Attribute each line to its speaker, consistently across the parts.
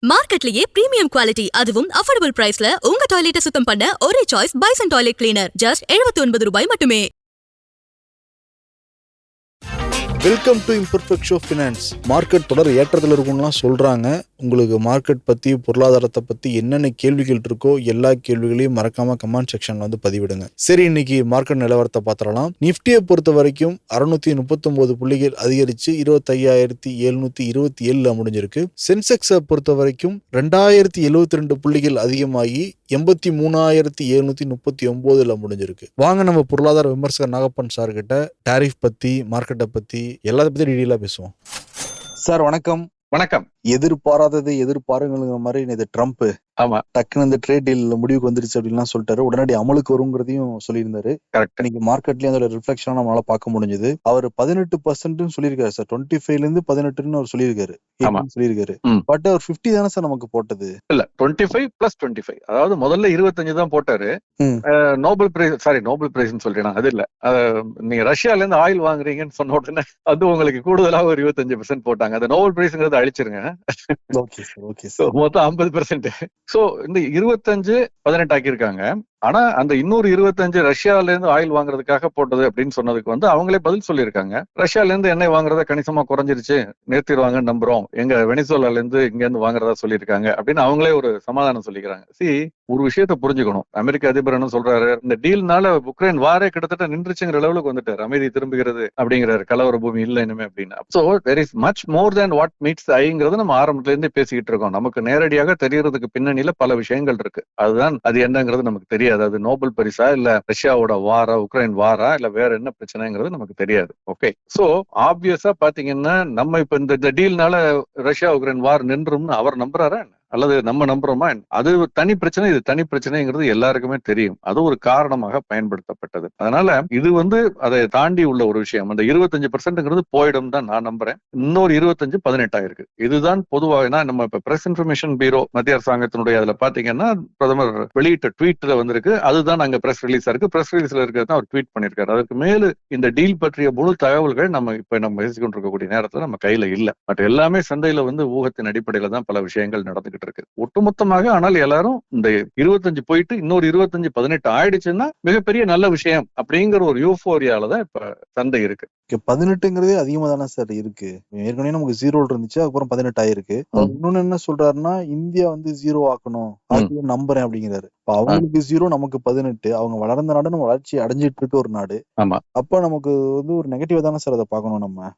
Speaker 1: மார்க்கெட்லயே premium quality அதுவும் affordable பிரைஸ்ல உங்க டாய்லெட்டை சுத்தம் பண்ண ஒரே choice bison toilet cleaner just 79 ரூபாய் மட்டுமே.
Speaker 2: Welcome to imperfect show finance. Market தொடர் ஏற்றத்தில் இருக்கும்லாம் சொல்கிறாங்க. உங்களுக்கு மார்க்கெட் பற்றி பொருளாதாரத்தை பற்றி என்னென்ன கேள்விகள் இருக்கோ எல்லா கேள்விகளையும் மறக்காமல் கமெண்ட் செக்ஷனில் வந்து பதிவிடுங்க. சரி, இன்னைக்கு மார்க்கெட் நிலவரத்தை பார்த்துடலாம். நிஃப்டியை பொறுத்த வரைக்கும் 639 புள்ளிகள் அதிகரித்து 25,727 முடிஞ்சிருக்கு. சென்செக்ஸை பொறுத்த வரைக்கும் 2072 புள்ளிகள் அதிகமாகி 83,739 முடிஞ்சிருக்கு. வாங்க நம்ம பொருளாதார விமர்சகர் நாகப்பன் சார் கிட்ட டாரிஃப் பற்றி, மார்க்கெட்டை பற்றி எல்லாத்த பத்தி டீடெயிலா பேசுவோம். சார் வணக்கம்.
Speaker 3: வணக்கம்.
Speaker 2: எதிர்பாராதது எதிர்பாருங்கிற மாதிரி இது ட்ரம்ப் டக்குன்னு இந்த ட்ரேட் டீல் முடிவுக்கு வந்துருச்சு அப்படின்லாம் சொல்லிட்டாரு. உடனடி அமலுக்கு வருங்கிறதையும் சொல்லியிருந்தாரு. இன்னைக்கு மார்க்கெட்லயும் அதோட ரிஃப்ளெக்ஷன் நம்மளால பார்க்க முடிஞ்சது. அவர் 18% சொல்லியிருக்காரு சார். 25 18 அவர் சொல்லியிருக்காரு. பட் அவர் 50 தானே சார் நமக்கு போட்டது?
Speaker 3: இல்ல, 25+25, அதாவது முதல்ல 25 தான் போட்டாரு. நோபல் பிரைஸ் சொல்றேன். அது இல்ல, நீங்க ரஷ்யால இருந்து ஆயில் வாங்குறீங்கன்னு சொன்ன உடனே அது உங்களுக்கு கூடுதலா ஒரு 25% போட்டாங்க. அந்த நோபல் பிரைஸ்ங்கிறத அழிச்சிருங்க. மொத்தம் 50%. சோ இந்த 25-18 ஆக்கியிருக்காங்க. ஆனா அந்த இன்னொரு 25 ரஷ்யால இருந்து ஆயில் வாங்குறதுக்காக போட்டது அப்படின்னு சொன்னதுக்கு வந்து அவங்களே பதில் சொல்லியிருக்காங்க. ரஷ்யால இருந்து எண்ணெய் வாங்குறத கணிசமா குறைஞ்சிருச்சு, நிறுத்திடுவாங்கன்னு நம்புறோம், எங்க வெனிசுவேலால இருந்து இங்க இருந்து வாங்குறதா சொல்லியிருக்காங்க அப்படின்னு அவங்களே ஒரு சமாதானம் சொல்லிக்கிறாங்க. ஒரு விஷயத்த புரிஞ்சுக்கணும். அமெரிக்க அதிபர் என்ன சொல்றாரு, இந்த டீல்னால உக்ரைன் வாரே கிட்டத்தட்ட நின்றுச்சுங்கிற லெவலுக்கு வந்துட்டாரு. அமைதி திரும்புகிறது அப்படிங்கிறாரு. கலவர பூமி இல்லை இனிமே அப்படின்னு. So there is much more than what meets the eye-ங்கிறது நம்ம ஆரம்பத்துல இருந்தே பேசிக்கிட்டு இருக்கோம். நமக்கு நேரடியாக தெரியறதுக்கு பின்னணியில பல விஷயங்கள் இருக்கு. அதுதான் அது என்னங்கிறது நமக்கு தெரியாது. அது நோபல் பரிசா, இல்ல ரஷ்யாவோட வாரா, உக்ரைன் வாரா, இல்ல வேற என்ன பிரச்சனைங்கிறது நமக்கு தெரியாது. ஓகே, சோ ஆப்வியஸா பாத்தீங்கன்னா நம்ம இப்ப இந்த டீல்னால ரஷ்யா உக்ரைன் வார் நின்றும்னு அவர் நம்புறாரா அல்லது நம்ம நம்புறோமா? அது தனி பிரச்சனை, இது தனி பிரச்சனைங்கிறது எல்லாருக்குமே தெரியும். அது ஒரு காரணமாக பயன்படுத்தப்பட்டது. அதனால இது வந்து அதை தாண்டி உள்ள ஒரு விஷயம். அந்த 25% போயிடும் தான் நான் நம்புறேன். இன்னொரு 25-18 ஆயிருக்கு. இதுதான் பொதுவாக நம்ம இப்ப பிரஸ் இன்ஃபர்மேஷன் பியூரோ மத்திய அரசாங்கத்தினுடைய அதுல பாத்தீங்கன்னா பிரதமர் வெளியிட்ட ட்வீட்ல வந்திருக்கு. அதுதான் அங்க பிரஸ் ரிலீஸா இருக்கு. பிரஸ் ரிலீஸ்ல இருக்கிறது அவர் ட்வீட் பண்ணிருக்காரு. அதற்கு மேல இந்த டீல் பற்றிய முழு தகவல்கள் நம்ம பேசிக்கொண்டு இருக்கக்கூடிய நேரத்துல நம்ம கையில இல்ல. பட் எல்லாமே சந்தையில வந்து ஊகத்தின் அடிப்படையில தான் பல விஷயங்கள் நடந்துகிட்டு இருக்கு ஒட்டுமொத்தமாக. ஆனால் எல்லாரும் இந்த 25 போயிட்டு இன்னொரு 25-18 ஆயிடுச்சுன்னா மிகப்பெரிய நல்ல விஷயம் அப்படிங்கிற ஒரு யூஃபோரியாலதான் இப்ப சந்தை இருக்கு.
Speaker 2: 18ங்கிறதே அதிகமா தானே சார் இருக்கு. ஏற்கனவே நமக்கு 0 இருந்துச்சு, அதுக்கப்புறம் 18 ஆயிருக்கு. இன்னொன்னு என்ன சொல்றாருன்னா, இந்தியா வந்து 0 ஆக்கணும் நம்புறேன் அப்படிங்கிறாரு. அவங்களுக்கு 0, நமக்கு 18. அவங்க வளர்ந்த நாடு, நம்ம வளர்ச்சி அடைஞ்சிட்டு இருக்க ஒரு நாடு. அப்ப நமக்கு வந்து ஒரு நெகட்டிவா தானே சார் அதை பார்க்கணும் நம்ம.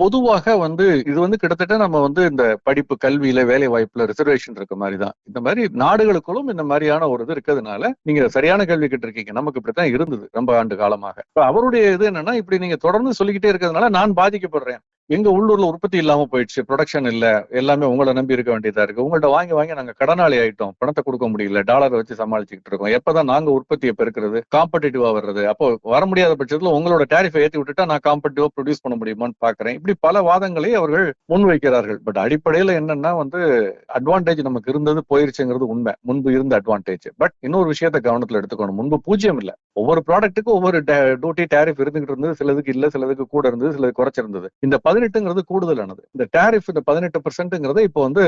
Speaker 3: பொதுவாக வந்து இது வந்து கிட்டத்தட்ட நம்ம வந்து இந்த படிப்பு, கல்வியில, வேலை வாய்ப்புல ரிசர்வேஷன் இருக்க மாதிரிதான். இந்த மாதிரி நாடுகளுக்குள்ளும் இந்த மாதிரியான ஒரு இது இருக்கிறதுனால நீங்க சரியான கேள்வி கிட்ட இருக்கீங்க. நமக்கு இப்படித்தான் இருந்தது ரொம்ப ஆண்டு காலமாக. அவருடைய இது என்னன்னா, இப்படி நீங்க தொடர்ந்து சொல்லிக்கிட்டே இருக்கிறதுனால நான் பாதிக்கப்படுறேன். எங்க உள்ளூர்ல உற்பத்தி இல்லாம போயிடுச்சு, ப்ரொடக்ஷன் இல்ல, எல்லாமே உங்களை நம்பி இருக்க வேண்டியதா இருக்கு. உங்கள்ட்ட வாங்கி வாங்கி நாங்க கடனாளி ஆயிட்டோம், பணத்தை கொடுக்க முடியல, டாலரை வச்சு சமாளிச்சுக்கிட்டு இருக்கோம். எப்பதான் நாங்க உற்பத்தியை பெருக்கிறது, காம்படிட்டிவா வர்றது? அப்போ வர முடியாத பட்சத்துல உங்களோட டாரிஃபை ஏற்றி விட்டுட்டா நான் காம்படிட்டிவா ப்ரொடியூஸ் பண்ண முடியுமான்னு பாக்குறேன். இப்படி பல வாதங்களை அவர்கள் முன்வைக்கிறார்கள். பட் அடிப்படையில என்னன்னா வந்து அட்வான்டேஜ் நமக்கு இருந்தது போயிருச்சுங்கிறது உண்மை. முன்பு இருந்த அட்வான்டேஜ். பட் இன்னொரு விஷயத்த கவனத்துல எடுத்துக்கணும். முன்பு 0 இல்ல. ஒவ்வொரு ப்ராடக்ட்டுக்கும் ஒவ்வொரு டியூட்டி டாரிஃப் இருந்துகிட்டு இருந்தது. சிலதுக்கு இல்ல, சிலதுக்கு கூட இருந்தது, சிலது குறைச்சிருந்தது. இந்த 18ங்கிறது கூடுதலானது. இந்த டாரிஃப் இந்த 18%ங்கிறத இப்போ வந்து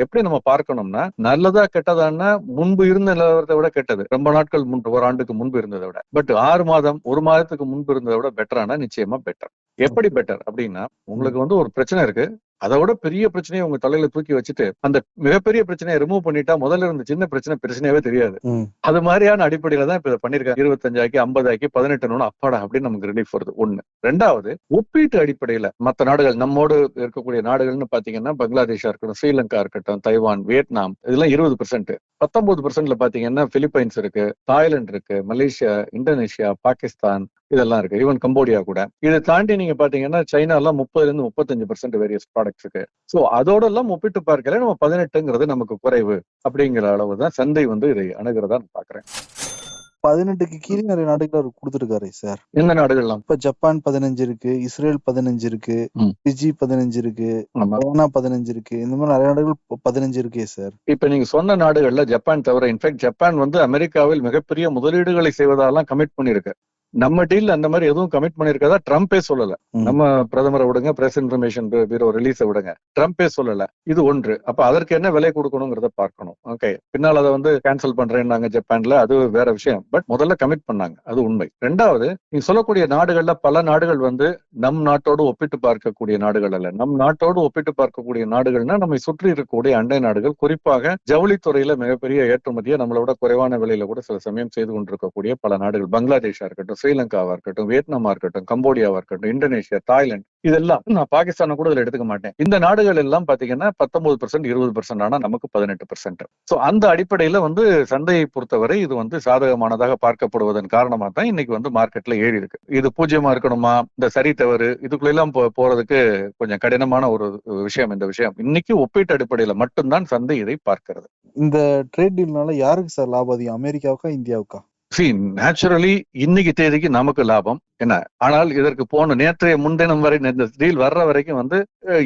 Speaker 3: எப்படி நம்ம பார்க்கணும்னா, நல்லதா கெட்டதான்னா முன்பு இருந்த நிலவரத்தை விட கெட்டது. ரொம்ப நாட்கள் முன்பு, ஒரு ஆண்டுக்கு முன்பு இருந்ததை விட. பட் 6 மாதம், 1 மாதத்துக்கு முன்பு இருந்ததை விட பெட்டரானா நிச்சயமா பெட்டர். எப்படி பெட்டர் அப்படின்னா, உங்களுக்கு வந்து ஒரு பிரச்சனை இருக்கு, அதை விட பெரிய பிரச்சனையை உங்க தலையில தூக்கி வச்சுட்டு அந்த மிகப்பெரிய பிரச்சனையை ரிமூவ் பண்ணிட்டா முதல்ல இருந்த சின்ன பிரச்சனையாவே தெரியாது. அது மாதிரியான அடிப்படையில தான் இப்ப பண்ணிருக்காங்க. 25 ஆக்கி 50 ஆக்கி 18 அப்பாடா அப்படின்னு நமக்கு ரிலீஃப் வருது. ஒண்ணு. ரெண்டாவது, ஒப்பீட்டு அடிப்படையில மற்ற நாடுகள், நம்மோடு இருக்கக்கூடிய நாடுகள்னு பாத்தீங்கன்னா, பங்களாதேஷா இருக்கட்டும், ஸ்ரீலங்கா இருக்கட்டும், தைவான், வியட்நாம், இதெல்லாம் 20%. 19%ல பாத்தீங்கன்னா பிலிப்பைன்ஸ் இருக்கு, தாய்லாந்து இருக்கு, மலேசியா, இந்தோனேஷியா, பாகிஸ்தான், இதெல்லாம் இருக்கு. ஈவன் கம்போடியா கூட. இதை தாண்டி நீங்க பாத்தீங்கன்னா சைனா எல்லாம் 30-35% வேரியஸ் ப்ராடக்ட்ஸ் இருக்கு. சோ அதோட எல்லாம் ஒப்பிட்டு பார்க்கல நம்ம 18ங்கிறது நமக்கு குறைவு அப்படிங்கிற அளவுதான் சந்தை வந்து இதை அணுகிறதா நான் பாக்குறேன்.
Speaker 2: 18க்கு கீழே நிறைய நாடுகள் கொடுத்துருக்காரு சார்.
Speaker 3: எந்த நாடுகள்லாம்?
Speaker 2: இப்ப ஜப்பான் 15 இருக்கு, இஸ்ரேல் 15 இருக்கு, பிஜி 15 இருக்கு, 15 இருக்கு. இந்த மாதிரி நிறைய நாடுகள் 15 இருக்கே சார்.
Speaker 3: இப்ப நீங்க சொன்ன நாடுகள்ல ஜப்பான் தவிர, இன்ஃபேக்ட் ஜப்பான் வந்து அமெரிக்காவில் மிகப்பெரிய முதலீடுகளை செய்வதாலாம் கமிட் பண்ணிருக்கு. நம்ம டீல் அந்த மாதிரி எதுவும் கமிட் பண்ணிருக்கதா ட்ரம்பே சொல்லல. நம்ம பிரதமரை விடுங்க, பிரஸ் இன்ஃபர்மேஷன் பீரோ ரிலீஸை விடுங்க, ட்ரம்பே சொல்லல. இது ஒன்று. அப்ப அதற்கு என்ன விலை கொடுக்கணுங்கிறத பார்க்கணும். ஓகே, பின்னால் அதை வந்து கேன்சல் பண்றேன்னாங்க ஜப்பான்ல, அது வேற விஷயம். பட் முதல்ல கமிட் பண்ணாங்க, அது உண்மை. ரெண்டாவது, நீங்க சொல்லக்கூடிய நாடுகள்ல பல நாடுகள் வந்து நம் நாட்டோடு ஒப்பிட்டு பார்க்கக்கூடிய நாடுகள் அல்ல. நம் நாட்டோடு ஒப்பிட்டு பார்க்கக்கூடிய நாடுகள்னா நம்மை சுற்றி இருக்கக்கூடிய அண்டை நாடுகள், குறிப்பாக ஜவுளித்துறையில மிகப்பெரிய ஏற்றுமதியை நம்மளோட குறைவான விலையில கூட சில சமயம் செய்து கொண்டிருக்கக்கூடிய பல நாடுகள், பங்களாதேஷா இருக்கட்டும், ஸ்ரீலங்காவா இருக்கட்டும், வியட்நாமா இருக்கட்டும், கம்போடியாவா இருக்கட்டும், இந்தோனேஷியா, தாய்லாந்து, இதெல்லாம் நான் பாகிஸ்தானை கூட இதுல எடுத்துக்க மாட்டேன். இந்த நாடுகள் எல்லாம் பாத்தீங்கன்னா 19%, 20%, ஆனா நமக்கு 18%. சோ அந்த அடிப்படையில வந்து சந்தையை பொறுத்தவரை இது வந்து சாதகமானதாக பார்க்கப்படுவதன் காரணமா தான் இன்னைக்கு வந்து மார்க்கெட்ல ஏறி இருக்கு. இது பூஜ்யமா இருக்கணுமா, இந்த சரி தவறு இதுக்குள்ள எல்லாம் போறதுக்கு கொஞ்சம் கடினமான ஒரு விஷயம். இந்த விஷயம் இன்னைக்கு ஒப்பீட்டு அடிப்படையில மட்டும்தான் சந்தை இதை பார்க்கிறது.
Speaker 2: இந்த ட்ரேட் டீல்னால யாருக்கு சார் லாபம் அதிகம், அமெரிக்காவுக்கா இந்தியாவுக்கா?
Speaker 3: நேச்சுரலி இன்னைக்கு தேதிக்கு நமக்கு லாபம் என்ன, ஆனால் இதற்கு போன நேற்றைய முன்தினம் வரை இந்த டீல் வர்ற வரைக்கும் வந்து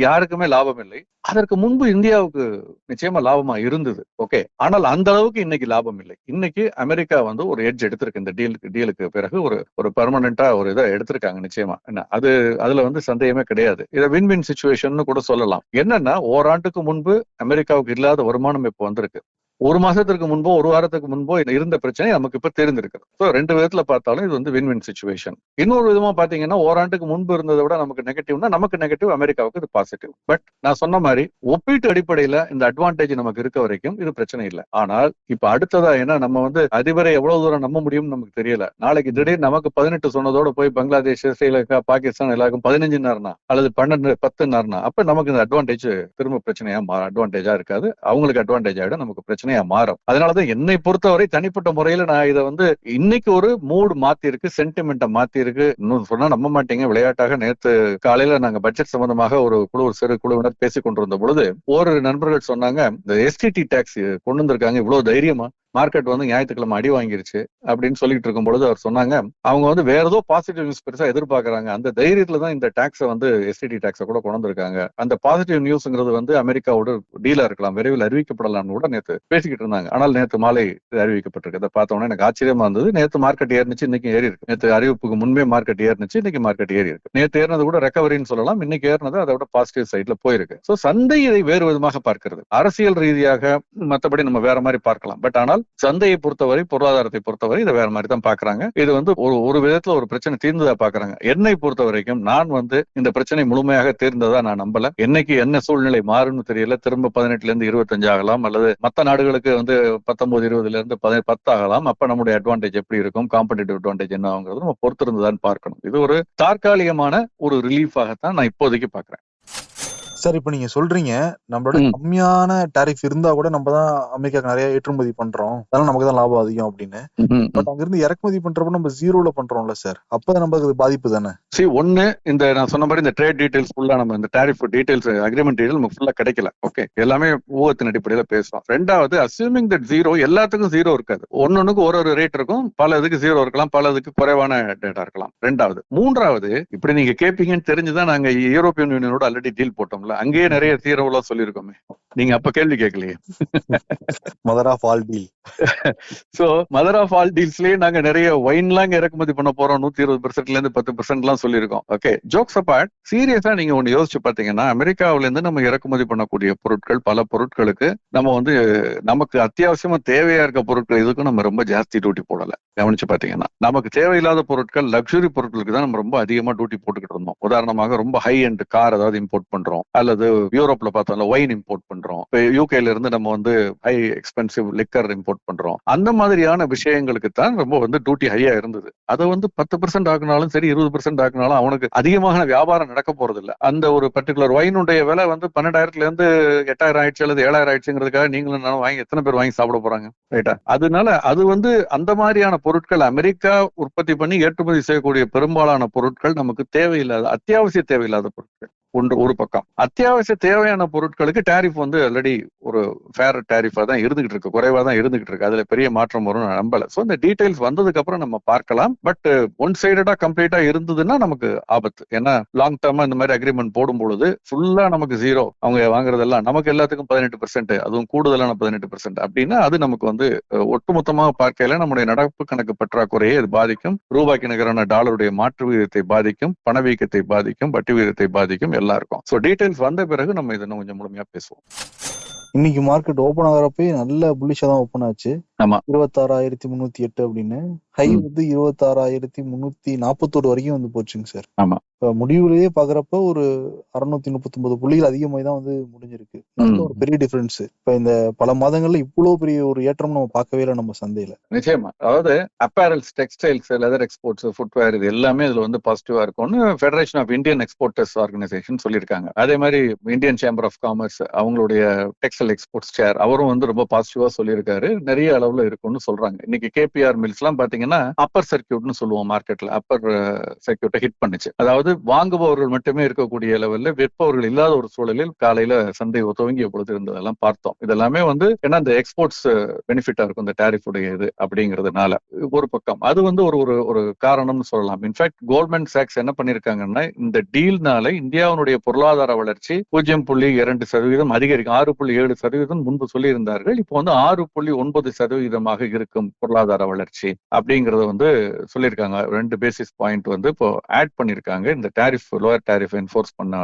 Speaker 3: யாருக்குமே லாபம் இல்லை. அதற்கு முன்பு இந்தியாவுக்கு நிச்சயமா லாபமா இருந்தது. ஓகே, ஆனால் அந்த அளவுக்கு இன்னைக்கு லாபம் இல்லை. இன்னைக்கு அமெரிக்கா வந்து ஒரு எட்ஜ் எடுத்திருக்கு இந்த டீலுக்கு பிறகு, ஒரு பெர்மனண்டா ஒரு இதை எடுத்திருக்காங்க நிச்சயமா. என்ன அது அதுல வந்து சந்தேகமே கிடையாது. இதை வின் வின் சிச்சுவேஷன் கூட சொல்லலாம். என்னன்னா, ஓராண்டுக்கு முன்பு அமெரிக்காவுக்கு இல்லாத வருமானம் இப்ப வந்திருக்கு. ஒரு மாசத்திற்கு முன்போ ஒரு வாரத்துக்கு முன்போ இருந்த பிரச்சனை நமக்கு இப்ப தெரிஞ்சிருக்கிறது. ஸோ ரெண்டு விதத்துல பார்த்தாலும் இது வந்து வின் வின் சிச்சுவேஷன். இன்னொரு விதமா பாத்தீங்கன்னா, ஓராண்டுக்கு முன்பு இருந்ததை விட நமக்கு நெகட்டிவ்னா நமக்கு நெகட்டிவ், அமெரிக்காவுக்கு இது பாசிட்டிவ். பட் நான் சொன்ன மாதிரி ஒப்பீட்டு அடிப்படையில இந்த அட்வான்டேஜ் நமக்கு இருக்க வரைக்கும் இது பிரச்சனை இல்லை. ஆனால் இப்ப அடுத்ததா ஏன்னா நம்ம வந்து அதிபரை எவ்வளவு தூரம் நம்ப முடியும்னு நமக்கு தெரியல. நாளைக்கு திடீர்னு நமக்கு 18 சொன்னதோட போய் பங்களாதேஷ், ஸ்ரீலங்கா, பாகிஸ்தான் எல்லாருக்கும் 15 அல்லது 12, 10 அப்ப நமக்கு இந்த அட்வான்டேஜ் திரும்ப பிரச்சனையா அட்வான்டேஜா இருக்காது, அவங்களுக்கு அட்வான்டேஜ் ஆயிடும், நமக்கு பிரச்சனையா மாறும். அதனாலதான் என்னை பொறுத்தவரை தனிப்பட்ட முறையில நான் இதை வந்து இன்னைக்கு ஒரு மூடு மாத்தி இருக்கு, சென்டிமெண்ட்டை மாத்தி இருக்கு. இன்னும் சொன்னா நம்ப மாட்டீங்க, விளையாட்டாக நேத்து காலையில நாங்க பட்ஜெட் சம்பந்தமாக ஒரு சிறு குழுவினர் பேசிக் கொண்டிருந்த பொழுது ஒரு நண்பர்கள் சொன்னாங்க, இந்த எஸ்டிடி டாக்ஸ் கொண்டு வந்திருக்காங்க, இவ்வளவு தைரியமா மார்க்கெட் வந்து ஞாயிற்றுக்கிழமை அடி வாங்கிருச்சு அப்படின்னு சொல்லிட்டு இருக்கும் பொழுது அவர் சொன்னாங்க, அவங்க வந்து வேற ஏதோ பாசிட்டிவ் நியூஸ் பெருசா எதிர்பார்க்கறாங்க, அந்த தைரியத்துல தான் இந்த டாக்ஸை வந்து எஸ்டிடி டாக்ஸை கூட கொண்டு வந்திருக்காங்க. அந்த பாசிட்டிவ் நியூஸ்ங்கிறது வந்து அமெரிக்காவோட டீலா இருக்கலாம், விரைவில் அறிவிக்கப்படலாம்னு கூட நேற்று பேசிக்கிட்டு இருந்தாங்க. ஆனால் நேற்று மாலை அறிவிக்கப்பட்டிருக்கு. அதை பார்த்தோன்னே எனக்கு ஆச்சரியமா இருந்தது. நேற்று மார்க்கெட் ஏறிச்சு, இன்னைக்கு ஏறி இருக்கு. நேற்று அறிவிப்புக்கு முன்பே மார்க்கெட் ஏறிச்சு, இன்னைக்கு மார்க்கெட் ஏறி இருக்கு. நேற்று ஏறினது கூட ரெக்கவரின்னு சொல்லலாம், இன்னைக்கு ஏறினது அதை விட பாசிட்டிவ் சைட்ல போயிருக்கு. சோ சந்தை இதை வேறு விதமாக பார்க்கிறது. அரசியல் ரீதியாக மற்றபடி நம்ம வேற மாதிரி பார்க்கலாம். பட் ஆனால் சந்தையை பொறுத்தவரை, பொருளாதாரத்தை பொறுத்தவரை இதை வேற மாதிரி தான் பாக்குறாங்க. இது வந்து ஒரு விதத்துல ஒரு பிரச்சனை தீர்ந்ததா பாக்குறாங்க. என்னை பொறுத்த வரைக்கும் நான் வந்து இந்த பிரச்சனை முழுமையாக தீர்ந்ததா நான் நம்பல. என்னைக்கு என்ன சூழ்நிலை மாறும்னு தெரியல. திரும்ப 18 இருந்து 25 ஆகலாம், அல்லது மத்த நாடுகளுக்கு வந்து 19, 20 இருந்து 10 ஆகலாம். அப்ப நம்முடைய அட்வான்டேஜ் எப்படி இருக்கும், காம்படிட்டிவ் அட்வான்டேஜ் என்ன ஆகுங்கிறது நம்ம பொறுத்திருந்துதான் பார்க்கணும். இது ஒரு தற்காலிகமான ஒரு ரிலீஃபாகத்தான் நான் இப்போதைக்கு பாக்குறேன்.
Speaker 2: சார், இப்ப நீங்க சொல்றீங்க நம்மளோட கம்மியான டாரிஃப் இருந்தா கூட நம்ம தான் அமெரிக்காக்கு நிறைய ஏற்றுமதி பண்றோம், அதனால நமக்கு தான் லாபம் அதிகம் அப்படின்னு. பட் அங்க இருந்து இறக்குமதி பண்றப்ப நம்ம ஜீரோல பண்றோம்ல சார், அப்ப நமக்கு அது பாதிப்பு தானே?
Speaker 3: ஒண்ணு, இந்த நான் சொன்ன மாதிரி இந்த ட்ரேட் டீடைல்ஸ் ஃபுல்லா நம்ம இந்த டாரிஃப் டீடைல்ஸ், அக்ரிமெண்ட் டீடைல் நமக்கு ஃபுல்லா கிடைக்கல. ஓகே, எல்லாமே ஊகத்தின் அடிப்படையில பேசுறோம். ரெண்டாவது, அஸ்யூமிங் தட் ஜீரோ, எல்லாத்துக்கும் ஜீரோ இருக்காது. ஒன்னொன்னுக்கு ஒரு ரேட் இருக்கும், பல இதுக்கு ஜீரோ இருக்கலாம், பல இதுக்கு குறைவான டேட்டா இருக்கலாம். ரெண்டாவது. மூன்றாவது, இப்படி நீங்க கேட்பீங்கன்னு தெரிஞ்சுதான் நாங்க யூரோப்பியன் யூனியனோட ஆல்ரெடி டீல் போட்டோம்ல, அங்கேயே நிறைய தீரவுல சொல்லிருக்கோமே. நீங்க அப்ப கேள்வி கேட்கலையே.
Speaker 2: Mother of all deal.
Speaker 3: So mother of all டீல்ஸ்லயே நாங்க நிறைய ஒயின்லாம் இறக்குமதி பண்ண போறோம், 120% இருந்து 10% சொல்லியிருக்கோம். ஓகே, ஜோக்ஸ் அபார்ட், சீரியஸா நீங்க ஒண்ணு யோசிச்சு பாத்தீங்கன்னா, அமெரிக்காவில இருந்து நம்ம இறக்குமதி பண்ணக்கூடிய பொருட்கள், பல பொருட்களுக்கு நம்ம வந்து நமக்கு அத்தியாவசியமா தேவையா இருக்க பொருட்கள் இதுக்கும் நம்ம ரொம்ப ஜாஸ்தி டியூட்டி போடல. கவனிச்சு பாத்தீங்கன்னா, நமக்கு தேவையில்லாத பொருட்கள், லக்ஸுரி பொருட்களுக்கு தான் நம்ம ரொம்ப அதிகமா டியூட்டி போட்டுக்கிட்டு இருந்தோம். உதாரணமாக ரொம்ப ஹை எண்ட் கார் ஏதாவது இம்போர்ட் பண்றோம், அல்லது யூரோப்ல பார்த்தோம்ல ஒயின் இம்போர்ட் பண்றோம், யூகேல இருந்து நம்ம வந்து ஹை எக்ஸ்பென்சிவ் லிக்கர் இம்போர்ட் பண்றோம். அந்த மாதிரியான விஷயங்களுக்கு தான் ரொம்ப வந்து டியூட்டி ஹையா இருந்தது. அதை வந்து 10% ஆக்குனாலும் சரி, 20% ஆக்குனாலும் அவனுக்கு அதிகமான வியாபாரம் நடக்க போறது இல்ல. அந்த ஒரு பர்டிகுலர் ஒயினுடைய விலை வந்து 12,000 இருந்து 8,000 ஆயிடுச்சு அல்லது 7,000 ஆயிடுச்சுங்கிறதுக்காக நீங்களும் நானும் வாங்கி எத்தனை பேர் வாங்கி சாப்பிட போறாங்க? ரைட்டா? அதனால அது வந்து அந்த மாதிரியான பொருட்கள், அமெரிக்கா உற்பத்தி பண்ணி ஏற்றுமதி செய்யக்கூடிய பெரும்பாலான பொருட்கள் நமக்கு தேவையில்லாத, அத்தியாவசிய தேவையில்லாத பொருட்கள். ஒரு பக்கம். அத்தியாவசிய தேவையான பொருட்களுக்கு டேரிஃப் வந்து ஆல்ரெடி ஒரு ஃபேர் டேரிஃபா தான் இருந்துகிட்டு இருக்கு, குறைவா தான் இருந்துகிட்டு இருக்கு. அதுல பெரிய மாற்றம் வரும் நான் நம்பல. சோ இந்த டீடைல்ஸ் வந்ததுக்கு அப்புறம் நம்ம பார்க்கலாம். பட் ஒன் சைடடா கம்ப்ளீட்டா இருந்ததுன்னா நமக்கு ஆபத்து. ஏன்னா லாங் டேர்மா இந்த மாதிரி அக்ரிமெண்ட் போடும் பொழுது ஃபுல்லா நமக்கு ஜீரோ, அவங்க வாங்குறதெல்லாம் நமக்கு எல்லாத்துக்கும் 18%, அதுவும் கூடுதலான 18% அப்படின்னா அது நமக்கு வந்து ஒட்டுமொத்தமாக பார்க்கையில நம்முடைய நடப்பு கணக்கு பற்றாக்குறையை அது பாதிக்கும். ரூபாய்க்கு நிகரான டாலருடைய மாற்று விகிதத்தை பாதிக்கும், பணவீக்கத்தை பாதிக்கும், வட்டி விகிதத்தை பாதிக்கும், எல்லாருக்கும். சோ டீடைல்ஸ் வந்த பிறகு நம்ம இதை கொஞ்சம் முழுமையா பேசுவோம்.
Speaker 2: இன்னைக்கு மார்க்கெட் ஓபன் ஆகிறப்ப நல்ல புல்லிஷா தான் ஓபன் ஆச்சு.
Speaker 3: ஆமா,
Speaker 2: 26,308 அப்படின்னு. ஹை வந்து 26,341 வரைக்கும் வந்து போச்சுங்க சார்.
Speaker 3: ஆமா.
Speaker 2: இப்ப முடிவுலயே பாக்குறப்ப ஒரு 639 புள்ளிகள் அதிகமாய் தான் வந்து முடிஞ்சிருக்கு. நல்ல ஒரு பெரிய டிஃபரன்ஸ். இப்ப இந்த பல மாதங்கள்ல இவ்வளவு பெரிய ஒரு ஏற்றம் நம்ம பார்க்கவே இல்லை நம்ம சந்தையில.
Speaker 3: நிச்சயமா. அதாவது apparels, textiles, leather exports, footwear இது எல்லாமே இதுல வந்து பாசிட்டிவா இருக்கும்னு federation of Indian exporters organisation சொல்லியிருக்காங்க. அதே மாதிரி இந்தியன் சேம்பர் ஆஃப் காமர்ஸ் அவங்களுடைய டெக்ஸ்டைல் எக்ஸ்போர்ட்ஸ் சேர் அவரும் வந்து ரொம்ப பாசிட்டிவா சொல்லியிருக்காரு. நிறைய அளவுல இருக்கும்னு சொல்றாங்க. இன்னைக்கு கேபிஆர் மில்ஸ் எல்லாம் பாத்தீங்கன்னா அப்பர் சர்க்கியூட்னு சொல்லுவோம் மார்க்கெட்ல, அப்பர் சர்க்கியூட்டை ஹிட் பண்ணுச்சு. அதாவது வாங்குபவர்கள் மட்டுமே இருக்கக்கூடிய லெவல்ல விற்பவர்கள் இல்லாத ஒரு சூழலில் காலையில சந்தை துவங்கிய பொழுது இருந்ததெல்லாம் பார்த்தோம். இதெல்லாமே வந்து ஏன்னா இந்த எக்ஸ்போர்ட்ஸ் பெனிஃபிட்டா இருக்கும் இந்த டேரிஃப் உடைய இது அப்படிங்கிறதுனால ஒரு பக்கம் அது வந்து ஒரு காரணம்னு சொல்லலாம். இன்ஃபேக்ட் கோல்ட்மேன் சாக்ஸ் என்ன பண்ணிருக்காங்கன்னா இந்த டீல்னால இந்தியாவுடைய பொருளாதார வளர்ச்சி 0.2% அதிகரிக்கும். 6.7% முன்பு சொல்லி இருந்தார்கள். இப்போ வந்து 6.9% இருக்கும் பொருளாதார வளர்ச்சி அப்படிங்கறத வந்து சொல்லியிருக்காங்க. 2 பேசிஸ் பாயிண்ட் வந்து இப்போ ஆட் பண்ணிருக்காங்க இந்த டேரிஃப், லோயர் டேரிஃப் என்ஃபோர்ஸ் பண்ண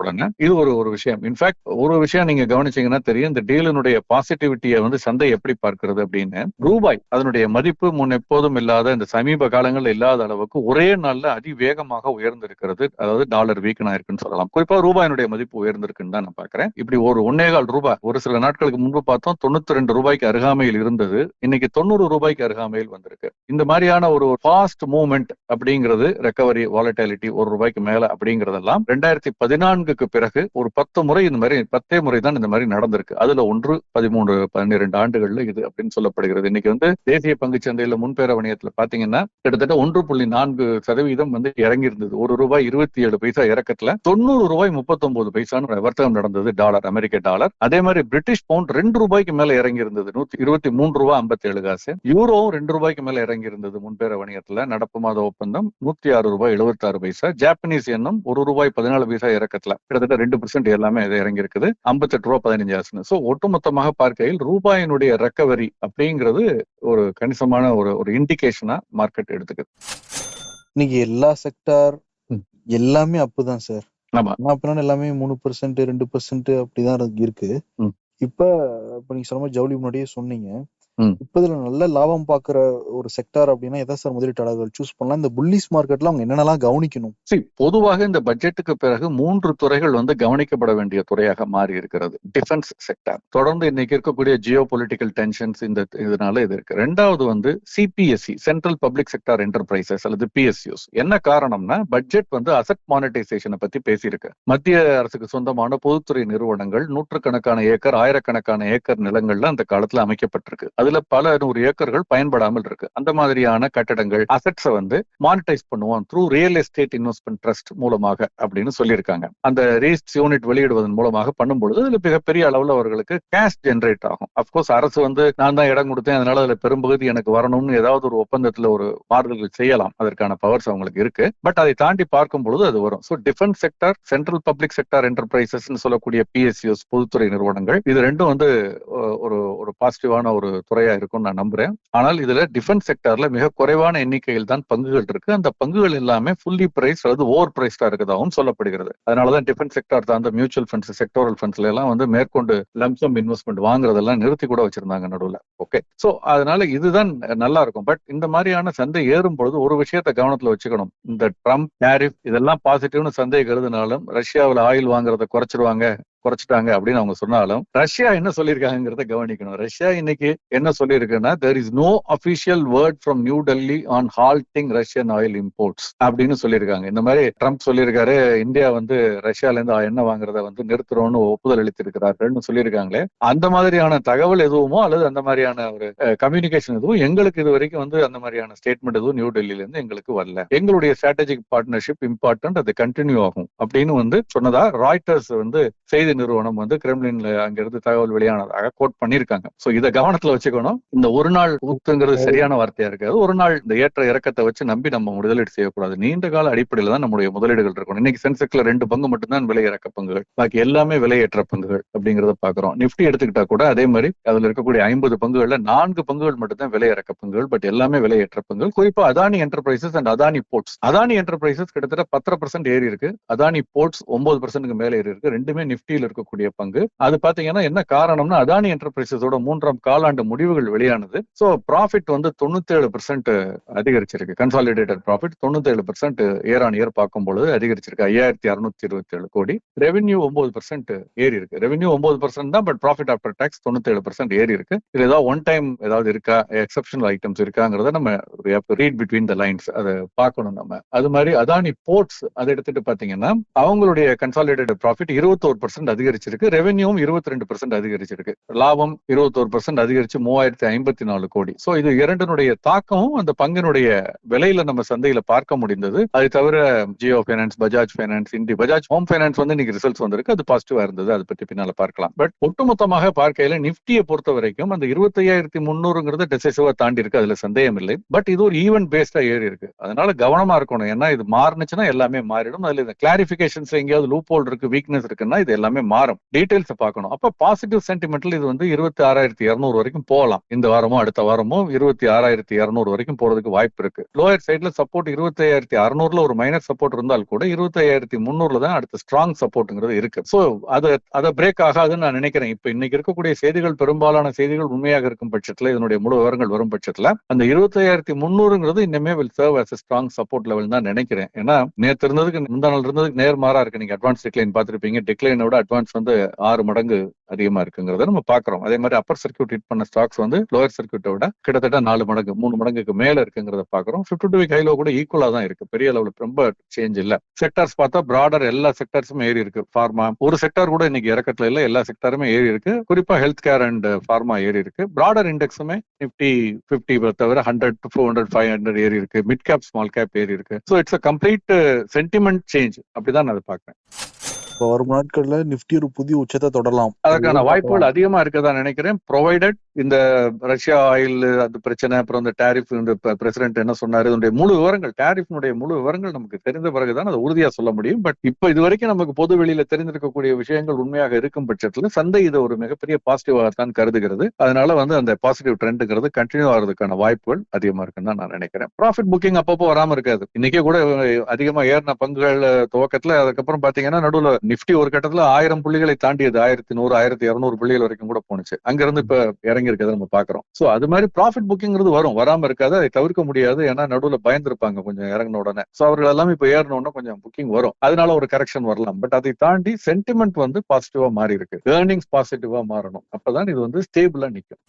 Speaker 3: உடனே. இது ஒரு விஷயம். இன்ஃபேக்ட் ஒரு விஷயம் நீங்க கவனிச்சீங்கன்னா தெரியும், இந்த டீலினுடைய பாசிட்டிவிட்டியை வந்து சந்தை எப்படி பார்க்கிறது அப்படின்னு. ரூபாய் அதனுடைய மதிப்பு முன் எப்போதும் இல்லாத இந்த சமீப காலங்கள்ல இல்லாத அளவுக்கு ஒரே நாள்ல அதிவேகமாக உயர்ந்திருக்கிறது. அதாவது டாலர் வீக்கனா இருக்குன்னு சொல்லலாம். குறிப்பா ரூபாயினுடைய மதிப்பு உயர்ந்திருக்குன்னு தான் நான் பாக்குறேன். இப்படி ஒரு 1.25 ரூபாய் ஒரு சில நாட்களுக்கு முன்பு பார்த்தோம் 92 ரூபாய்க்கு அருகாமையில் இருந்தது, இன்னைக்கு 90 ரூபாய்க்கு அருகாமையில் வந்திருக்கு. இந்த மாதிரியான ஒரு ஃபாஸ்ட் மூவ்மெண்ட் அப்படிங்கிறது, ரெக்கவரி, வாலட்டிலிட்டி 1 ரூபாய்க்கு மேல அப்படிங்கறதெல்லாம் 2014க்கு பிறகு ஒரு 10 முறை இந்த மாதிரி 10 முறை தான் இந்த மாதிரி நடந்திருக்கு. அதுல 13-12 ஆண்டுகள்ல இது அப்படின்னு சொல்லப்படுகிறது. இன்னைக்கு வந்து தேசிய பங்கு சந்தையில முன்பேர வணிகத்துல பாத்தீங்கன்னா கிட்டத்தட்ட 1.4% வந்து இறங்கி இருந்தது. 1 ரூபாய் 27 பைசா இறக்கத்துல 90 ரூபாய் 39 பைசான்னு வர்த்தகம் நடந்தது டாலர், அமெரிக்க டாலர். அதே மாதிரி பிரிட்டிஷ் பவுண்ட் 2 ரூபாய்க்கு மேல இறங்கி இருந்தது, 123 ரூபாய் 57 காசு. யூரோவும் 2 ரூபாய்க்கு மேல இறங்கி இருந்தது முன்பேர வணிகத்துல. நடப்பு மாத ஒப்பந்தம் 106 ரூபாய் 76 பைசா. ஜாப்பனீஸ் எண்ணம் 1 ரூபாய் 14 பைசா இறக்கத்துல கிட்டத்தட்ட 2% எல்லாமே இறங்கி இருக்குது. 58 ரூபாய் 15 காசு. சோ ஒட்டுமொத்தமாக பார்க்கையில் ரூபாயினுடைய ரெக்கவரி அப்படிங்கிறது ஒரு கணிசமான ஒரு இண்டிகேஷனா மார்க்கெட் எடுத்துக்குது.
Speaker 2: இன்னைக்கு எல்லா செக்டார் எல்லாமே அப்புதான் சார்.
Speaker 3: ஆமா,
Speaker 2: எல்லாமே 3% 2% அப்படிதான் இருக்கு. இப்ப நீங்க சொன்ன மாதிரி ஜவுளி முன்னாடியே சொன்னீங்க. இப்ப இதுல நல்ல லாபம் பாக்குற ஒரு செக்டார் அப்படின்னா எதை சார் முதலீட்டாளர்கள் சூஸ் பண்ணலாம்? இந்த புல்லிஷ் மார்க்கெட்ல அவங்க என்னென்னலாம் கவனிக்கணும்?
Speaker 3: பொதுவாக இந்த பட்ஜெட்டுக்கு பிறகு 3 துறைகள் வந்து கவனிக்கப்பட வேண்டிய துறையாக மாறி இருக்கிறது. டிஃபென்ஸ் செக்டார் தொடர்ந்து இன்னைக்கு இருக்கக்கூடிய ஜியோ பொலிட்டிக்கல் டென்ஷன்ஸ் இதனால இது இருக்கு. 2வது வந்து CBSE, central public sector enterprises அல்லது பிஎஸ்யூஸ். என்ன காரணம்னா பட்ஜெட் வந்து அசெட் மானிட்டைசேஷனை பத்தி பேசியிருக்கு. மத்திய அரசுக்கு சொந்தமான பொதுத்துறை நிறுவனங்கள் நூற்றுக்கணக்கான ஏக்கர், ஆயிரக்கணக்கான ஏக்கர் நிலங்கள்ல அந்த காலத்துல அமைக்கப்பட்டிருக்கு. அதுல பல 100 ஏக்கர்கள் பயன்படாமல் இருக்கு. அந்த மாதிரியான கட்டடங்கள், அசெட்ஸை வந்து மானிட்டைஸ் பண்ணுவோம் through real estate investment trust மூலமாக அப்படின்னு சொல்லியிருக்காங்க. அந்த ரீஸ்ட் யூனிட் வெளியிடுவதன் மூலமாக பண்ணும்பொழுது அதுல மிகப்பெரிய அளவுல அவர்களுக்கு கேஷ் ஜெனரேட் ஆகும். அப்கோர்ஸ் அரசு வந்து நான் தான் இடம் கொடுத்தேன், அதனால அதுல பெரும்பகுதி எனக்கு வரணும்னு ஏதாவது ஒரு ஒப்பந்தத்துல ஒரு மாறுதல்கள் செய்யலாம். அதற்கான பவர்ஸ் அவங்களுக்கு இருக்கு. பட் அதை தாண்டி பார்க்கும் பொழுது அது வரும். So defence sector, central public sector enterprises சொல்லக்கூடிய பிஎஸ்யூஸ், பொதுத்துறை நிறுவனங்கள், இது ரெண்டும் வந்து ஒரு பாசிட்டிவான ஒரு துறையா இருக்கும் நான் நம்புறேன். ஆனால் இதுல டிஃபென்ஸ் செக்டார்ல மிக குறைவான எண்ணிக்கையில் தான் பங்குகள் இருக்கு. அந்த பங்குகள் எல்லாமே ஃபுல்லி பிரைஸ் அல்லது ஓவர் பிரைஸ்டா இருக்கதாகவும் சொல்லப்படுகிறது. அதனாலதான் டிஃபென்ஸ் செக்டார் தான் அந்த மியூச்சுவல் ஃபண்ட்ஸ், செக்டோரல் ஃபண்ட்ஸ்ல எல்லாம் வந்து மேற்கொண்டு லம்சம் இன்வெஸ்ட்மெண்ட் வாங்குறதெல்லாம் நிறுத்தி கூட வச்சிருந்தாங்க நடுவில். ஓகே, சோ அதனால இதுதான் நல்லா இருக்கும். பட் இந்த மாதிரியான சந்தை ஏறும் பொழுது ஒரு விஷயத்தை கவனத்துல வச்சுக்கணும். இந்த ட்ரம்ப், டேரிஃப் இதெல்லாம் பாசிட்டிவ்னு சந்தை கருதினாலும் ரஷ்யாவில் ஆயில் வாங்குறத குறைச்சிருவாங்க, குறைச்சிட்டாங்க அப்படின்னு அவங்க சொன்னாலும் ரஷ்யா என்ன சொல்லியிருக்காங்கிறத கவனிக்கணும். ரஷ்யா இன்னைக்கு என்ன சொல்லியிருக்குன்னா, there is no official word from New Delhi on halting Russian oil imports அப்படின்னு சொல்லியிருக்காங்க. இந்த மாதிரி ட்ரம்ப் சொல்லியிருக்காரு, இந்தியா வந்து ரஷ்யால இருந்து எண்ணெய் வாங்குறத வந்து நிறுத்துறோம்னு ஒப்புதல் அளித்திருக்கிறார்கள்னு சொல்லியிருக்காங்களே, அந்த மாதிரியான தகவல் எதுவுமோ அல்லது அந்த மாதிரியான ஒரு கம்யூனிகேஷன் எதுவும் எங்களுக்கு இது வரைக்கும் வந்து அந்த மாதிரியான ஸ்டேட்மெண்ட் எதுவும் நியூ டெல்லியில இருந்து எங்களுக்கு வரல. எங்களுடைய ஸ்ட்ராட்டஜிக் பார்ட்னர்ஷிப் இம்பார்ட்டன்ட், அது கண்டினியூ ஆகும் அப்படின்னு வந்து சொன்னதா ராய்டர்ஸ் வந்து செய்தி நிறுவனம் வந்து கிரெம்லின்ல அங்கிருந்து தகவல் வெளியானதாக கோட் பண்ணிருக்காங்க. சோ இதை கவனத்துல வச்சுக்கணும். இந்த ஒரு நாள் ஊத்துங்கிறது சரியான வார்த்தையா இருக்காது. ஒரு நாள் இந்த ஏற்ற இறக்கத்தை வச்சு நம்பி நம்ம முதலீடு செய்யக்கூடாது. நீண்ட கால அடிப்படையில தான் நம்முடைய முதலீடுகள் இருக்கணும். இன்னைக்கு சென்செக்ஸ்ல 2 பங்கு மட்டும்தான் விலை இறக்க பங்குகள், பாக்கி எல்லாமே விலையேற்ற பங்குகள் அப்படிங்கறத பாக்குறோம். நிப்டி எடுத்துக்கிட்டா கூட அதே மாதிரி அதுல இருக்கக்கூடிய 50 பங்குகள்ல 4 பங்குகள் மட்டும்தான் விலை இறக்க பங்குகள், பட் எல்லாமே விலையேற்ற பங்குகள். குறிப்பா Adani enterprises and Adani ports. Adani enterprises கிட்டத்தட்ட 10% ஏறி இருக்கு, அதானி போர்ட்ஸ் 9% மேல ஏறி இருக்கு. ரெண்டுமே நிப்டியில் இருக்கக்கூடிய பங்கு. அது பாத்தீங்கன்னா என்ன காரணம்னா, அதானி என்டர்பிரைசஸோட 3ஆம் காலாண்டு முடிவுகள் வெளியானது. சோ ப்ராஃபிட் வந்து 97% அதிகரிச்சிருக்கு. Consolidated profit 97% year on year பார்க்கும்போது அதிகரிச்சிருக்கு. 5627 கோடி. ரெவென்யூ 9% ஏறி இருக்கு. ரெவென்யூ 9% தான், பட் ப்ராஃபிட் ஆஃப்டர் டாக்ஸ் 97% ஏறி இருக்கு. இது ஏதாவது ஒன் டைம் ஏதாவது இருக்கா, எக்ஸப்ஷனல் ஐட்டம்ஸ் இருக்காங்கிறத நம்ம ரீட் பிட்வீன் த லைன்ஸ் அதை பார்க்கணும் நம்ம. அது மாதிரி அதானி போர்ட்ஸ் அதை எடுத்துட்டு பாத்தீங்கன்னா அவங்களுடைய கன்சாலிடேட்டட் ப்ராஃபிட் 21% அதிகரிச்சிருக்கு. ரெவென்யூவும் 22% அதிகரிச்சிருக்கு. லாபம் 21% அதிகரிச்சு 3054 கோடி. சோ இது இரண்டினுடைய தாக்கமும் அந்த பங்கினுடைய விலையில நம்ம சந்தையில பார்க்க முடிந்தது. அது தவிர Jio finance, Bajaj finance, Bajaj home finance வந்து இன்னைக்கு ரிசல்ட்ஸ் வந்திருக்கு. அது பாசிட்டிவா இருந்தது. அதை பற்றி பின்னால பார்க்கலாம். பட் ஒட்டுமொத்தமாக பார்க்கையில நிப்டியை பொறுத்த வரைக்கும் அந்த 25,300 டெசிசிவா தாண்டி இருக்கு, அதுல சந்தேகம் இல்லை. பட் இது ஒரு ஈவென்ட் பேஸ்டா ஏறி இருக்கு. அதனால கவனமா இருக்கணும். ஏன்னா இது மாறுனுச்சுன்னா எல்லாமே மாறிடும். அதுல இந்த கிளாரிபிகேஷன்ஸ் எங்கேயாவது லூப் ஹோல் இருக்கு, வீக்னஸ் இருக்குன்னா இது எல்லாமே மாறும். டீடைல்ஸ் பார்க்கணும். அப்ப பாசிட்டிவ் சென்டிமெண்ட்ல இது வந்து 26,200 வரைக்கும் போகலாம். இந்த வாரமோ அடுத்த வாரமோ 26,200 வரைக்கும் போறதுக்கு வாய்ப்பு இருக்கு. லோயர் சைட்ல சப்போர்ட் 25,600ல ஒரு மைனர் சப்போர்ட் இருந்தால் கூட 25,300ல தான் அடுத்த ஸ்ட்ராங் சப்போர்ட்ங்கிறது இருக்கு. சோ அதை பிரேக் ஆகாதுன்னு நான் நினைக்கிறேன். இப்ப இன்னைக்கு இருக்கக்கூடிய செய்திகள், பெரும்பாலான செய்திகள் உண்மையாக இருக்கும் பட்சத்துல, இதனுடைய முழு விவரங்கள் வரும் பட்சத்துல அந்த 25,300 இன்னுமே will serve as a strong support level தான் நினைக்கிறேன். ஏன்னா நேற்று இருந்ததுக்கு முந்தா நாள் இருந்ததுக்கு நேர்மாறா இருக்கு. நீங்க அட்வான்ஸ் டிக்ளைன் பார்த்திருப்பீங்க. டிக்ளைனோட அட்வான்ஸ் வந்து 6 மடங்கு அதிகமா இருக்குங்கிறத நம்ம பாக்குறோம். அதே மாதிரி அப்பர் சர்க்யூட் ஹிட் பண்ண ஸ்டாக்ஸ் வந்து லோயர் சர்க்யூட்டை விட கிட்டத்தட்ட 4 மடங்கு 3 மடங்குக்கு மேல இருக்குங்கிறத பாக்குறோம். 52 வீக் ஹைலோ கூட ஈக்குவலா தான் இருக்கு. பெரிய அளவுல ரொம்ப சேஞ்ச் இல்ல. செக்டர்ஸ் பார்த்தா பிராடர் எல்லா செக்டர்ஸுமே ஏறி இருக்கு. ஃபார்மா ஒரு செக்டர் கூட இன்னைக்கு இறக்கத்துல இல்ல, எல்லா செக்டருமே ஏறி இருக்கு. குறிப்பா ஹெல்த் கேர் அண்ட் ஃபார்மா ஏறி இருக்கு. பிராடர் இண்டெக்ஸுமே நிப்டி 50 தவிர 100 to 400 500 ஏறி இருக்கு. மிட் கேப், ஸ்மால் கேப் ஏறி இருக்கு. So it's a complete sentiment change. அப்படிதான் நான் அதை பாக்குறேன்.
Speaker 2: வரும் நாட்கள்ல நிப்டி ஒரு புதிய உச்சத்தை தொடரலாம்.
Speaker 3: அதற்கான வாய்ப்புகள் அதிகமா இருக்கதா நினைக்கிறேன். ப்ரொவைடட் இந்த ரஷ்யா ஆயில் அது பிரச்சனை, அப்புறம் இந்த டாரிஃப், இந்த பிரசிடென்ட் என்ன சொன்னாரு, இதனுடைய முழு விவரங்கள், டாரிஃப்னுடைய முழு விவரங்கள் நமக்கு தெரிந்த பிறகுதான் அதை உறுதியா சொல்ல முடியும். பட் இப்ப இது வரைக்கும் நமக்கு பொது வெளியில தெரிந்திருக்கக்கூடிய விஷயங்கள் உண்மையாக இருக்கும் பட்சத்துல சந்தை இதை ஒரு மிகப்பெரிய பாசிட்டிவாகத்தான் கருதுகிறது. அதனால வந்து அந்த பாசிட்டிவ் ட்ரெண்டுங்கிறது கண்டினியூ ஆகிறதுக்கான வாய்ப்புகள் அதிகமா இருக்குன்னு தான் நான் நினைக்கிறேன். ப்ராஃபிட் புக்கிங் அப்பப்போ வராம இருக்காது. இன்னைக்கே கூட அதிகமா ஏறின பங்குகள் துவக்கத்துல, அதுக்கப்புறம் பாத்தீங்கன்னா நடுவுல நிப்டி ஒரு கட்டத்துல 1000 புள்ளிகளை தாண்டியது. 1100 1200 புள்ளிகள் வரைக்கும் கூட போனுச்சு. அங்க இருந்து இப்ப இறங்கி இருக்கிறத நம்ம பாக்குறோம். சோ அது மாதிரி ப்ராஃபிட் புக்கிங்கிறது வராம இருக்காது. அதை தவிர்க்க முடியாது. ஏன்னா நடுவுல பயந்துருப்பாங்க கொஞ்சம் இறங்கின உடனே. சோ அவர்கள் எல்லாம் இப்ப ஏறின கொஞ்சம் புக்கிங் வரும். அதனால ஒரு கரெக்ஷன் வரலாம். பட் அதை தாண்டி சென்டிமெண்ட் வந்து பாசிட்டிவா மாறி இருக்கு. ஏர்னிங்ஸ் பாசிட்டிவா மாறணும். அப்பதான் இது வந்து ஸ்டேபிளா நிக்கும்.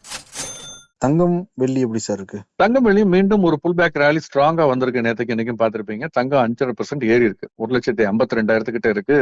Speaker 2: தங்கம் வெள்ளி எப்படி சார் இருக்கு?
Speaker 3: தங்கம் வெள்ளி மீண்டும் ஒரு புல் பேக் ரேலி ஸ்ட்ராங்கா வந்திருக்கு. நேற்றுக்கு இன்னைக்கும் பார்த்திருப்பீங்க. தங்கம் 5% ஏறி இருக்கு. 1,52,000 கிட்ட இருக்கு.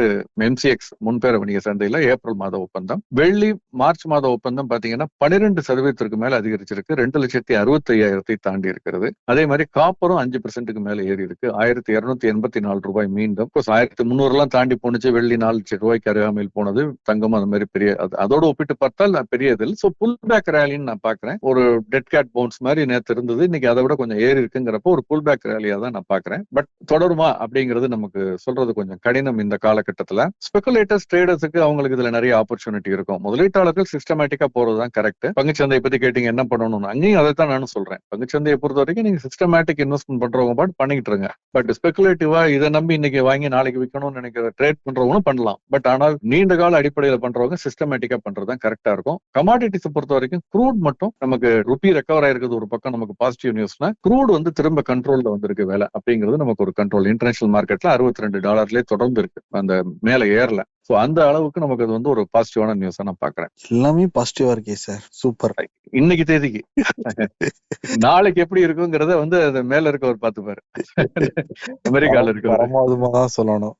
Speaker 3: எம்சிஎக்ஸ் முன்பேர வணிக சந்தையில ஏப்ரல் மாத ஒப்பந்தம். வெள்ளி மார்ச் மாத ஒப்பந்தம் பாத்தீங்கன்னா 12% மேல அதிகரிச்சிருக்கு. 2,65,000 தாண்டி இருக்கிறது. அதே மாதிரி காப்பரும் 5% மேல ஏறி இருக்கு. 1,284 ரூபாய் மீண்டும். 1,300 எல்லாம் தாண்டி போனுச்சு. வெள்ளி 4 லட்சம் ரூபாய்க்கு அருகாமையில் போனது. தங்கம் அந்த மாதிரி பெரிய, அதோட ஒப்பிட்டு பார்த்தால் பெரிய இதில். சோ புல் பேக் ரேலின்னு நான் பாக்குறேன். ஒரு டெட் கேட் பவுன்ஸ் மாதிரி நேற்று இருந்தது. இன்னைக்கு அதை விட கொஞ்சம் ஏறி இருக்குங்கிறப்போ ஒரு புல் பேக் ரேலியா தான் நான் பாக்குறேன். பட் தொடருமா அப்படிங்கிறது நமக்கு சொல்றது கொஞ்சம் கடினம் இந்த காலகட்டத்துல. ஸ்பெகுலேட்டர்ஸ், ட்ரேடர்ஸுக்கு அவங்களுக்கு இதுல நிறைய ஆப்பர்ச்சுனிட்டி இருக்கும். முதலீட்டாளர்கள் சிஸ்டமேட்டிக்கா போறதுதான் கரெக்ட். பங்குச்சந்தையை பத்தி கேட்டீங்க என்ன பண்ணணும்னு, அங்கேயும் அதை தான் நானும் சொல்றேன். பங்குச்சந்தையை பொறுத்த வரைக்கும் நீங்க சிஸ்டமேட்டிக் இன்வெஸ்ட்மெண்ட் பண்றவங்க பாட்டு பண்ணிட்டு இருங்க. பட் ஸ்பெகுலேட்டிவா இதை நம்பி இன்னைக்கு வாங்கி நாளைக்கு விற்கணும்னு நினைக்கிற ட்ரேட் பண்றவங்களும் பண்ணலாம். பட் ஆனால் நீண்ட கால அடிப்படையில் பண்றவங்க சிஸ்டமேட்டிக்கா பண்றதுதான் கரெக்டா இருக்கும். கமாடிட்டிஸ் பொறுத்த வரைக்கும் க்ரூட் மட்டும் நமக்கு ருபி ரெக்கவர் ஆயிருக்கிறது ஒரு பக்கம் நமக்கு பாசிட்டிவ் நியூஸ்னா, க்ரூட் வந்து திரும்ப கண்ட்ரோல்ல வந்திருக்கு வேலை அப்படிங்கிறது நமக்கு ஒரு கண்ட்ரோல். இன்டர்நேஷனல் மார்க்கெட்ல $62 தொடர்ந்து இருக்கு, அந்த மேல ஏறல. சோ அந்த அளவுக்கு நமக்கு அது வந்து ஒரு பாசிட்டிவான நியூஸா நான் பாக்குறேன்.
Speaker 2: எல்லாமே பாசிட்டிவா இருக்கே சார், சூப்பர்.
Speaker 3: இன்னைக்கு தேதிக்கு நாளைக்கு எப்படி இருக்குங்கிறத வந்து அது மேல இருக்கவர் பாத்துப்பாரு. அமெரிக்கால இருக்கவர்
Speaker 2: தான் சொல்லணும்.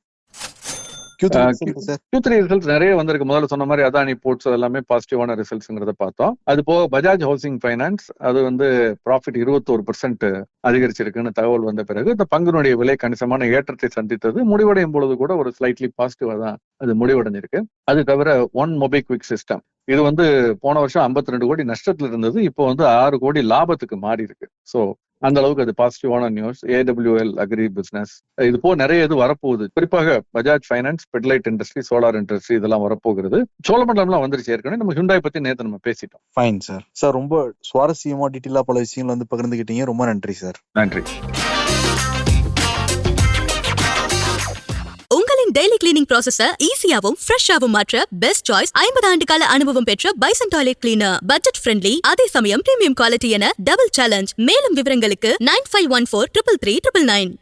Speaker 3: Q3 ரிசல்ட்ஸ் நிறைய வந்திருக்கு. முதல்ல சொன்ன மாதிரி அதானி போர்ட்ஸ் எல்லாமே பாசிட்டிவான ரிசல்ட்ஸ்ங்கிறத பார்த்தோம். அது போக பஜாஜ் ஹவுசிங் ஃபைனான்ஸ் அது வந்து ப்ராஃபிட் 21% அதிகரிச்சிருக்குன்னு தகவல் வந்த பிறகு இந்த பங்குனுடைய விலை கணிசமான ஏற்றத்தை சந்தித்தது. முடிவடையும் பொழுது கூட ஒரு ஸ்லைட்லி பாசிட்டிவா தான் அது முடிவடைஞ்சிருக்கு. அது தவிர ஒன் மொபிக்விக் சிஸ்டம் இது வந்து போன வருஷம் 52 கோடி நஷ்டத்துல இருந்தது, இப்போ வந்து 6 கோடி லாபத்துக்கு மாறி இருக்கு. சோ அந்த அளவுக்கு அது பாசிட்டிவான நியூஸ். AWL அக்ரி பிசினஸ் இது போக நிறைய இது வரப்போகுது. குறிப்பாக பஜாஜ் ஃபைனான்ஸ், பெட்லைட் இண்டஸ்ட்ரி, சோலார் இண்டஸ்ட்ரி இதெல்லாம் வரப்போகிறது. சோழமண்டலம்லாம் வந்துருச்சு ஏற்கனவே. நம்ம ஹுண்டாய் பத்தி நேத்து நம்ம பேசிட்டோம்.
Speaker 2: Fine sir. சார் ரொம்ப சுவாரஸ்யமா டீட்டெயிலா பல விஷயங்கள் வந்து பகிர்ந்துக்கிட்டீங்க. ரொம்ப நன்றி சார்.
Speaker 3: நன்றி.
Speaker 1: உங்களின் டெய்லி கிளீனிங் ப்ராசஸ ஈஸியாவும் ஃப்ரெஷ்ஷாவும் மாற்ற பெஸ்ட் சாய்ஸ் 50 ஆண்டு கால அனுபவம் பெற்ற bison toilet cleaner. Budget friendly, அதே சமயம் பிரீமியம் குவாலிட்டி என டபுள் சேலஞ்ச். மேலும் விவரங்களுக்கு 9514 333 999.